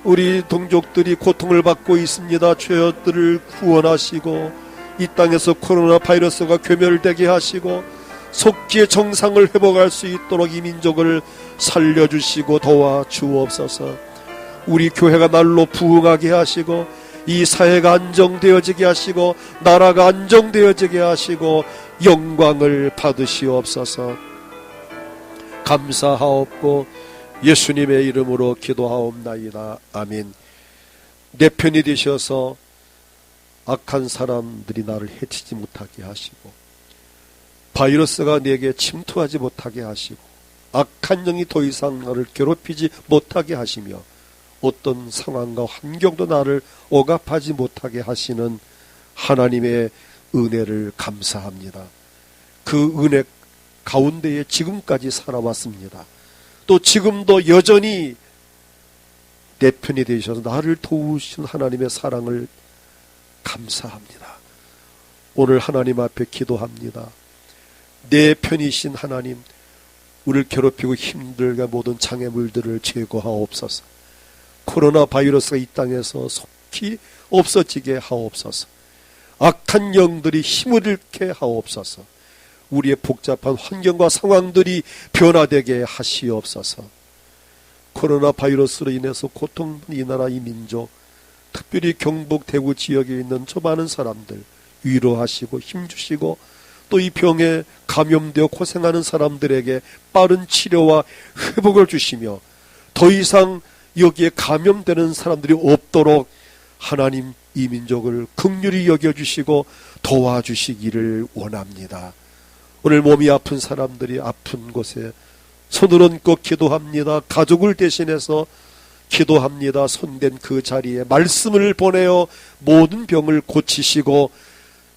우리 동족들이 고통을 받고 있습니다. 죄악들을 구원하시고 이 땅에서 코로나 바이러스가 괴멸되게 하시고 속기의 정상을 회복할 수 있도록 이 민족을 살려주시고 도와주옵소서. 우리 교회가 날로 부흥하게 하시고 이 사회가 안정되어지게 하시고 나라가 안정되어지게 하시고 영광을 받으시옵소서. 감사하옵고 예수님의 이름으로 기도하옵나이다. 아멘. 내 편이 되셔서 악한 사람들이 나를 해치지 못하게 하시고 바이러스가 내게 침투하지 못하게 하시고 악한 영이 더 이상 나를 괴롭히지 못하게 하시며 어떤 상황과 환경도 나를 억압하지 못하게 하시는 하나님의 은혜를 감사합니다. 그 은혜 가운데에 지금까지 살아왔습니다. 또 지금도 여전히 내 편이 되셔서 나를 도우신 하나님의 사랑을 감사합니다. 오늘 하나님 앞에 기도합니다. 내 편이신 하나님, 우리를 괴롭히고 힘들게 모든 장애물들을 제거하옵소서. 코로나 바이러스가 이 땅에서 속히 없어지게 하옵소서. 악한 영들이 힘을 잃게 하옵소서. 우리의 복잡한 환경과 상황들이 변화되게 하시옵소서. 코로나 바이러스로 인해서 고통받는 이 나라 이 민족, 특별히 경북 대구 지역에 있는 저 많은 사람들 위로하시고 힘주시고 또 이 병에 감염되어 고생하는 사람들에게 빠른 치료와 회복을 주시며 더 이상 여기에 감염되는 사람들이 없도록 하나님 이 민족을 긍휼히 여겨주시고 도와주시기를 원합니다. 오늘 몸이 아픈 사람들이 아픈 곳에 손을 얹고 기도합니다. 가족을 대신해서 기도합니다. 손댄 그 자리에 말씀을 보내어 모든 병을 고치시고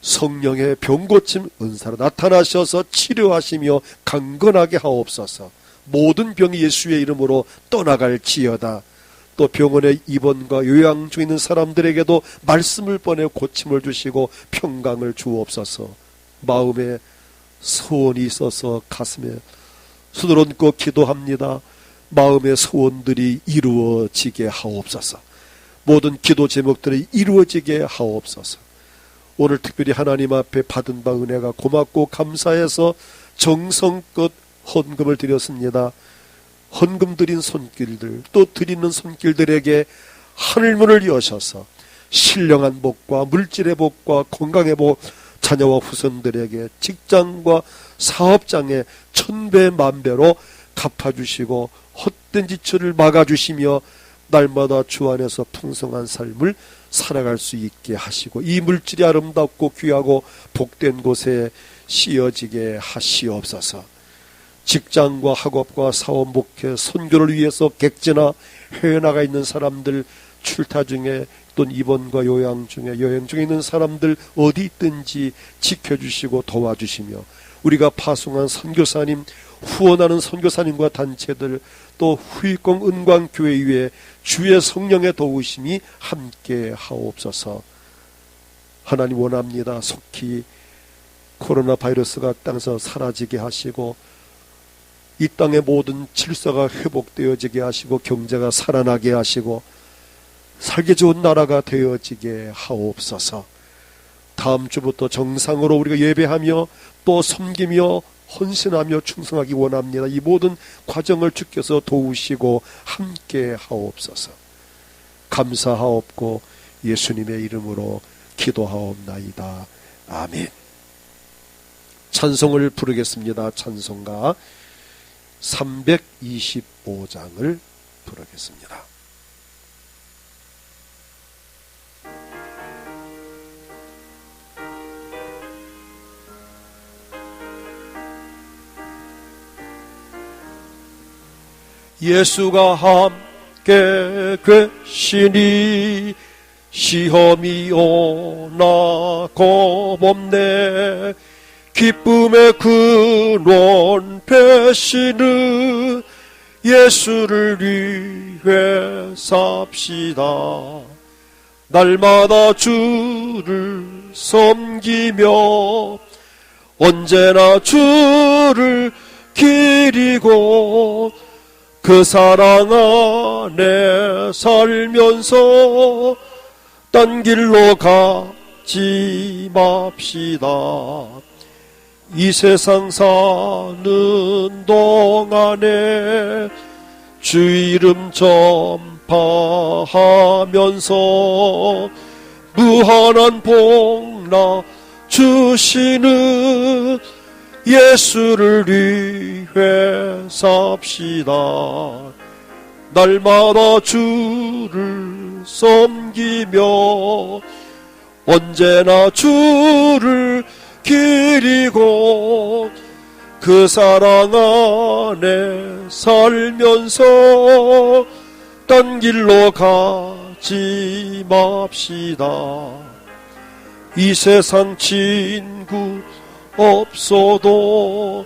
성령의 병고침 은사로 나타나셔서 치료하시며 강건하게 하옵소서. 모든 병이 예수의 이름으로 떠나갈지어다. 또 병원에 입원과 요양 중에 있는 사람들에게도 말씀을 보내 고침을 주시고 평강을 주옵소서. 마음에 소원이 있어서 가슴에 손을 얹고 기도합니다. 마음의 소원들이 이루어지게 하옵소서. 모든 기도 제목들이 이루어지게 하옵소서. 오늘 특별히 하나님 앞에 받은 바 은혜가 고맙고 감사해서 정성껏 헌금을 드렸습니다. 헌금 드린 손길들, 또 드리는 손길들에게 하늘문을 여셔서 신령한 복과 물질의 복과 건강의 복, 자녀와 후손들에게 직장과 사업장에 천배 만배로 갚아주시고 헛된 지출을 막아주시며 날마다 주 안에서 풍성한 삶을 살아갈 수 있게 하시고 이 물질이 아름답고 귀하고 복된 곳에 씌어지게 하시옵소서. 직장과 학업과 사원 목회 선교를 위해서 객지나 해외 나가 있는 사람들, 출타 중에 또는 입원과 요양 중에 여행 중에 있는 사람들 어디 있든지 지켜주시고 도와주시며 우리가 파송한 선교사님, 후원하는 선교사님과 단체들, 또 후익공 은광교회 위에 주의 성령의 도우심이 함께 하옵소서. 하나님 원합니다. 속히 코로나 바이러스가 땅에서 사라지게 하시고 이 땅의 모든 질서가 회복되어지게 하시고 경제가 살아나게 하시고 살기 좋은 나라가 되어지게 하옵소서. 다음 주부터 정상으로 우리가 예배하며 또 섬기며 헌신하며 충성하기 원합니다. 이 모든 과정을 주께서 도우시고 함께 하옵소서. 감사하옵고 예수님의 이름으로 기도하옵나이다. 아멘. 찬송을 부르겠습니다. 찬송가 325장을 부르겠습니다. 예수가 함께 계시니 시험이 오나 겁없네. 기쁨의 근원 배시는 예수를 위해 삽시다. 날마다 주를 섬기며 언제나 주를 기리고 그 사랑 안에 살면서 딴 길로 가지 맙시다. 이 세상 사는 동안에 주 이름 전파하면서 무한한 복나 주시는 예수를 위해 삽시다. 날마다 주를 섬기며 언제나 주를 기리고 그 사랑 안에 살면서 딴 길로 가지 맙시다. 이 세상 친구 없어도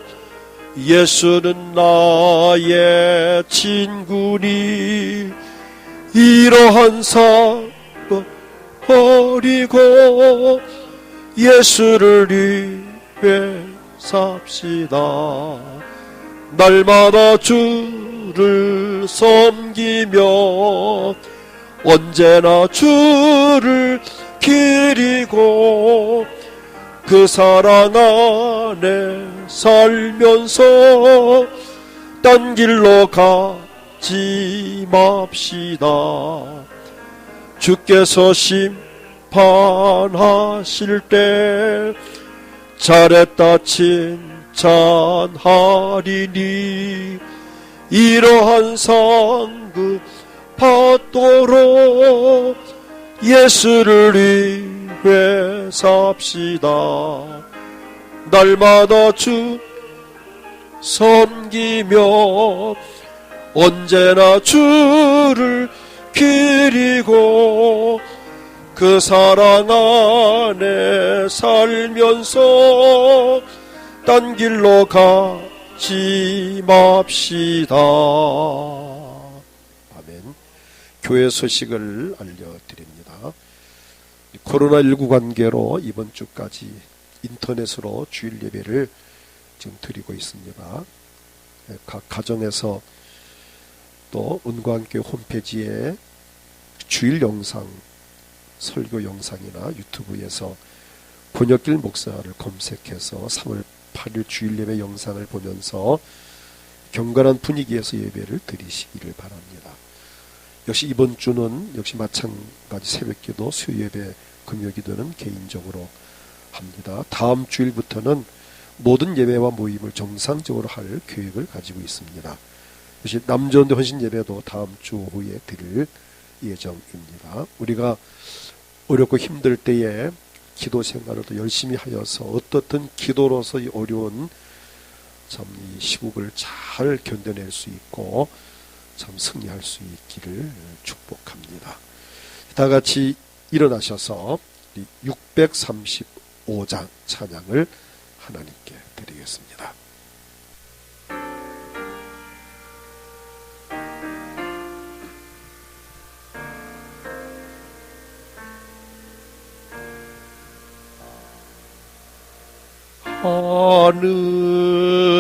예수는 나의 친구니 이러한 사건 버리고 예수를 위해 삽시다. 날마다 주를 섬기며 언제나 주를 기리고 그 사랑 안에 살면서 딴 길로 가지 맙시다. 주께서 심판하실 때 잘했다 칭찬하리니 이러한 상급 받도록 예수를 위해 삽시다. 날마다 주 섬기며 언제나 주를 기리고 그 사랑 안에 살면서 딴 길로 가지 맙시다. 아멘. 교회 소식을 알려드립니다. 코로나19 관계로 이번 주까지 인터넷으로 주일 예배를 지금 드리고 있습니다. 각 가정에서 또 은광교회 홈페이지에 주일 영상, 설교 영상이나 유튜브에서 권혁길 목사를 검색해서 3월 8일 주일 예배 영상을 보면서 경건한 분위기에서 예배를 드리시기를 바랍니다. 역시 이번 주는 역시 마찬가지 새벽기도, 수요예배, 금요기도는 개인적으로 합니다. 다음 주일부터는 모든 예배와 모임을 정상적으로 할 계획을 가지고 있습니다. 역시 남전도 헌신 예배도 다음 주 오후에 드릴 예정입니다. 우리가 어렵고 힘들 때에 기도 생활을 더 열심히 하여서 어떻든 기도로서 이 어려운 참 이 시국을 잘 견뎌낼 수 있고 참 승리할 수 있기를 축복합니다. 다 같이 일어나셔서 635장 찬양을 하나님께 드리겠습니다.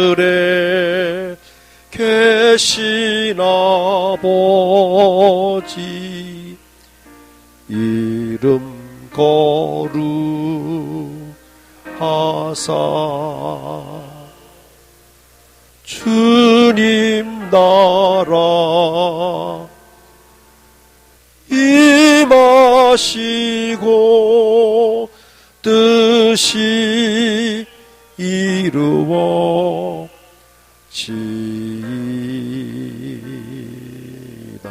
하늘에 계신 아버지 이름 거룩하사 주님 나라 임하시고 뜻이 이루어지이다.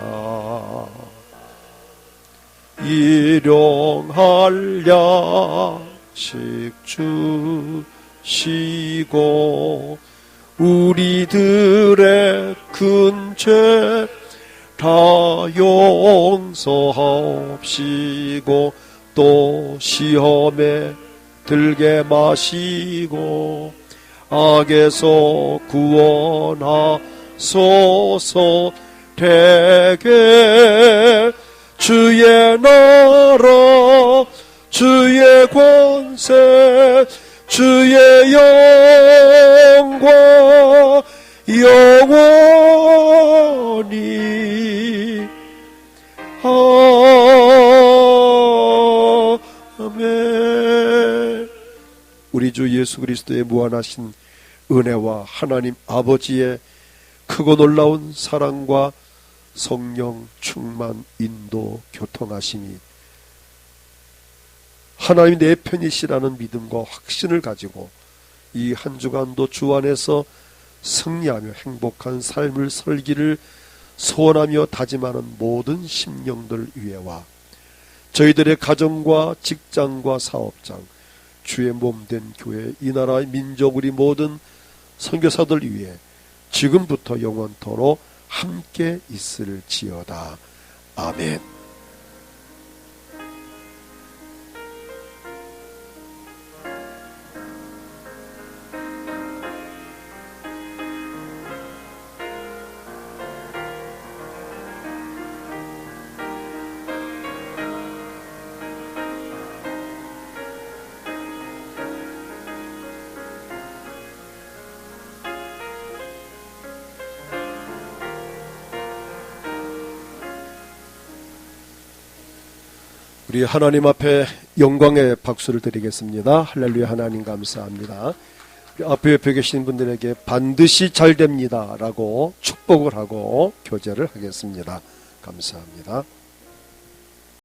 일용할 양식 주시고 우리들의 큰 죄 다 용서하옵시고 또 시험에 들게 마시고 악에서 구원하소서. 대개 주의 나라 주의 권세 주의 영광 영원히 아멘. 우리 주 예수 그리스도의 무한하신 은혜와 하나님 아버지의 크고 놀라운 사랑과 성령 충만 인도 교통하심이 하나님 내 편이시라는 믿음과 확신을 가지고 이 한 주간도 주 안에서 승리하며 행복한 삶을 살기를 소원하며 다짐하는 모든 심령들 위에와 저희들의 가정과 직장과 사업장 주의 몸된 교회 이 나라의 민족 우리 모든 선교사들 위해 지금부터 영원토록 함께 있을지어다. 아멘. 우리 하나님 앞에 영광의 박수를 드리겠습니다. 할렐루야. 하나님 감사합니다. 앞에 옆에 계신 분들에게 반드시 잘 됩니다 라고 축복을 하고 교제를 하겠습니다. 감사합니다.